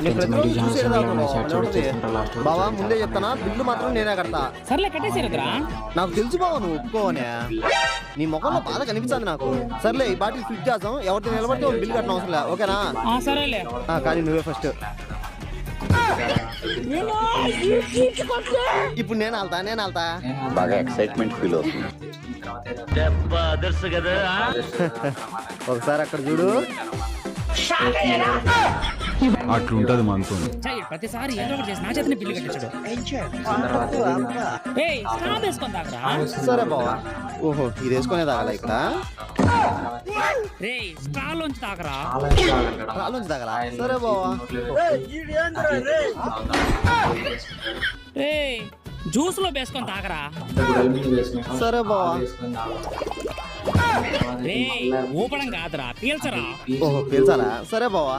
నేను ప్రతిరోజు చూసేది తాగుతున్నావు బావా. ముందే చెప్తానా, బిల్లు మాత్రం నేనే కడతా. సర్లే కట్టేసేరుద్రా. నాకు తెలుసు బావ నువ్వు ఒప్పుకోవనే. నీ ముఖంలో బాధ కనిపిస్తుంది నాకు. సర్లే ఈ బాటిల్ ఫిట్ చేద్దాం, ఎవరితో నిలబడితే వాళ్ళు బిల్లు కట్టడం అవసరం లే, ఓకేనా? సరేలే. కానీ నువ్వే ఫస్ట్. ఇప్పుడు నేను వెళ్తా. బాగా ఎక్సైట్మెంట్ ఫీల్ అవుతుంది. ఒకసారి అక్కడ చూడు. అట్లుంటది మనతో. ప్రతిసారి ఏదో ఒకటి చేసి నా చేతిని బిల్లు కట్టించడు. స్టాప్ వేసుకొని తాగరా. సరే బావా. ఓహో, ఇది వేసుకునే తాగల ఇక్కడ. రే స్ట్రాలోంచి తాగరా. రాలోంచి తాగరా. సరే బావా. రే జ్యూస్ లో వేసుకొని తాగరా. సరే బావా. రే ఊపడం కాదురా, పీల్చరా. ఓహో, పీల్చాలా? సరే బావా.